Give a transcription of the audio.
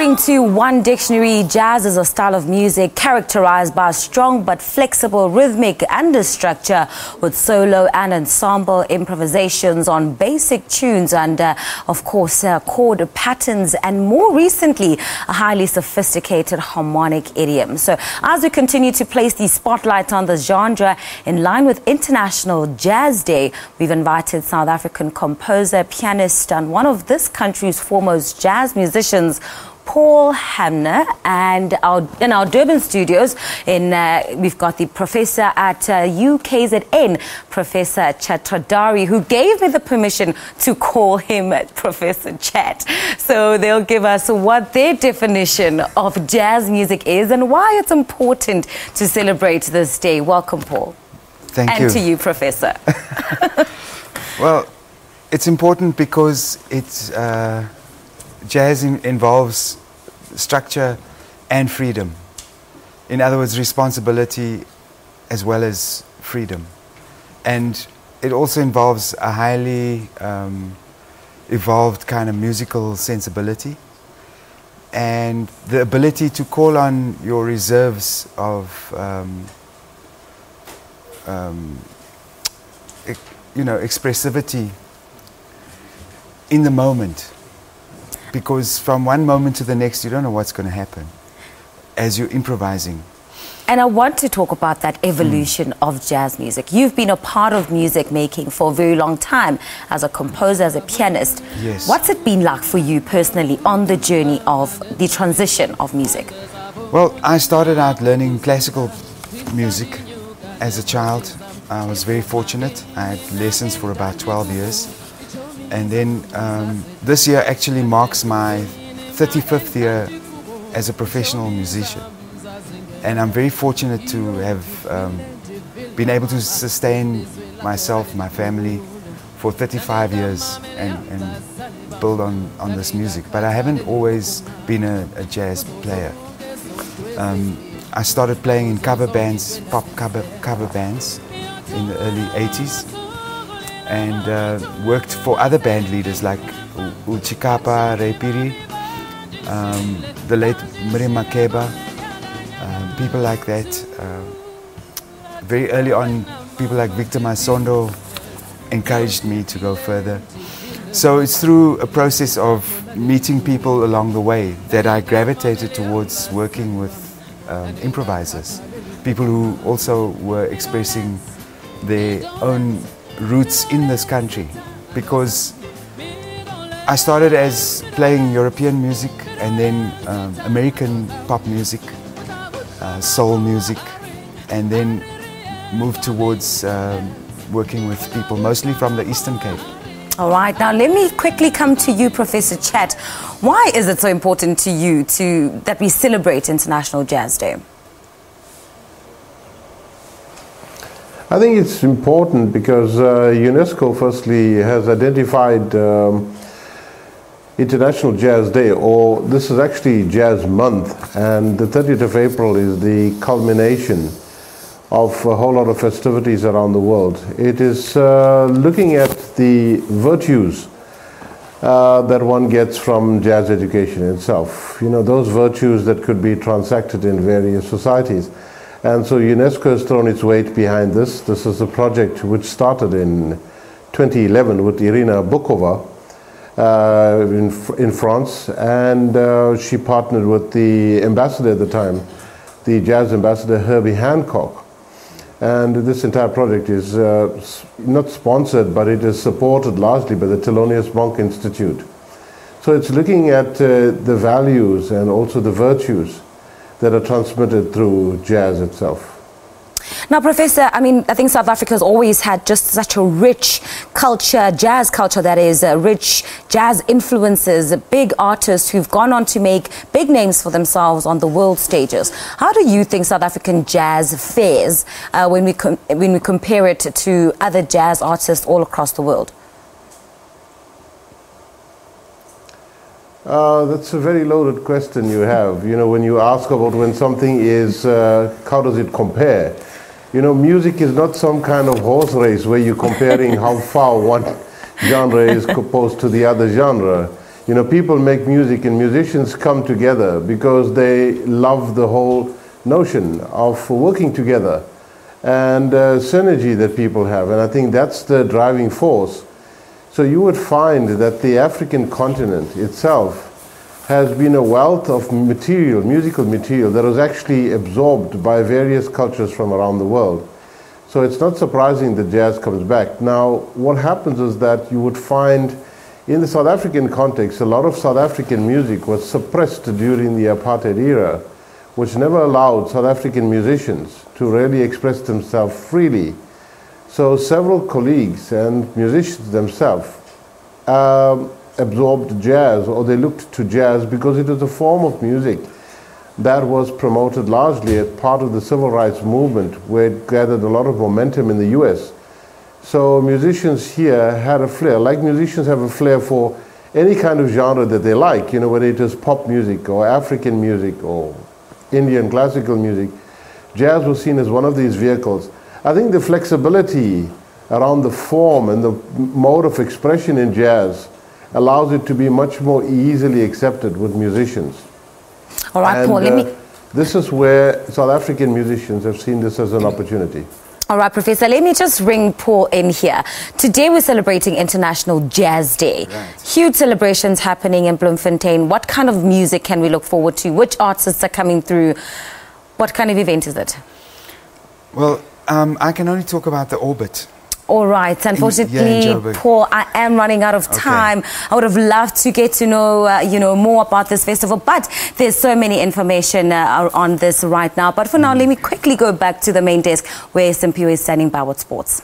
According to one dictionary, jazz is a style of music characterized by strong but flexible rhythmic understructure with solo and ensemble improvisations on basic tunes and, of course, chord patterns, and more recently, a highly sophisticated harmonic idiom. So as we continue to place the spotlight on the genre in line with International Jazz Day, we've invited South African composer, pianist, and one of this country's foremost jazz musicians, Paul Hanmer, and in our Durban studios, we've got the professor at UKZN, Professor Chatradari, who gave me the permission to call him Professor Chat. So they'll give us what their definition of jazz music is and why it's important to celebrate this day. Welcome, Paul. Thank you. And to you, Professor. Well, it's important because jazz involves structure and freedom. In other words, responsibility as well as freedom. And it also involves a highly evolved kind of musical sensibility and the ability to call on your reserves of expressivity in the moment. Because from one moment to the next, you don't know what's going to happen as you're improvising. And I want to talk about that evolution of jazz music. You've been a part of music making for a very long time as a composer, as a pianist. Yes. What's it been like for you personally on the journey of the transition of music? Well, I started out learning classical music as a child. I was very fortunate. I had lessons for about 12 years. And then this year actually marks my 35th year as a professional musician. And I'm very fortunate to have been able to sustain myself, my family, for 35 years and build on this music. But I haven't always been a jazz player. I started playing in cover bands, pop cover bands in the early 80s. And worked for other band leaders like Uchikapa Reipiri, the late Miriam Makeba, people like that. Very early on, people like Victor Masondo encouraged me to go further. So it's through a process of meeting people along the way that I gravitated towards working with improvisers, people who also were expressing their own roots in this country, because I started as playing European music and then American pop music, soul music, and then moved towards working with people mostly from the Eastern Cape. All right, now let me quickly come to you, Professor Chat. Why is it so important to you that we celebrate International Jazz Day? I think it's important because UNESCO firstly has identified International Jazz Day, or this is actually Jazz Month, and the 30th of April is the culmination of a whole lot of festivities around the world. It is looking at the virtues that one gets from jazz education itself. You know, those virtues that could be transacted in various societies. And so UNESCO has thrown its weight behind this. This is a project which started in 2011 with Irina Bokova in France, and she partnered with the ambassador at the time, the jazz ambassador Herbie Hancock. And this entire project is not sponsored, but it is supported largely by the Thelonious Monk Institute. So it's looking at the values and also the virtues that are transmitted through jazz itself. Now, Professor, I think South Africa has always had just such a rich culture, jazz culture that is, rich jazz influences, big artists who've gone on to make big names for themselves on the world stages. How do you think South African jazz fares when we compare it to other jazz artists all across the world? That's a very loaded question you have. You know, when you ask about when something is, how does it compare? You know, music is not some kind of horse race where you're comparing how far one genre is opposed to the other genre. You know, people make music and musicians come together because they love the whole notion of working together and synergy that people have. And I think that's the driving force. So you would find that the African continent itself has been a wealth of material, musical material, that was actually absorbed by various cultures from around the world. So it's not surprising that jazz comes back. Now, what happens is that you would find in the South African context, a lot of South African music was suppressed during the apartheid era, which never allowed South African musicians to really express themselves freely. So several colleagues and musicians themselves absorbed jazz, or they looked to jazz because it was a form of music that was promoted largely as part of the civil rights movement, where it gathered a lot of momentum in the US. So musicians here had a flair, like musicians have a flair for any kind of genre that they like, you know, whether it is pop music or African music or Indian classical music. Jazz was seen as one of these vehicles. I think the flexibility around the form and the mode of expression in jazz allows it to be much more easily accepted with musicians. All right, and, Paul, this is where South African musicians have seen this as an opportunity. All right, Professor, let me just bring Paul in here. Today we're celebrating International Jazz Day. Right. Huge celebrations happening in Bloemfontein. What kind of music can we look forward to? Which artists are coming through? What kind of event is it? Well, I can only talk about the Orbit. All right. Unfortunately, Paul, I am running out of time. Okay. I would have loved to get to know, more about this festival, but there's so many information on this right now. But for now, let me quickly go back to the main desk where Simpiwe is standing by with sports.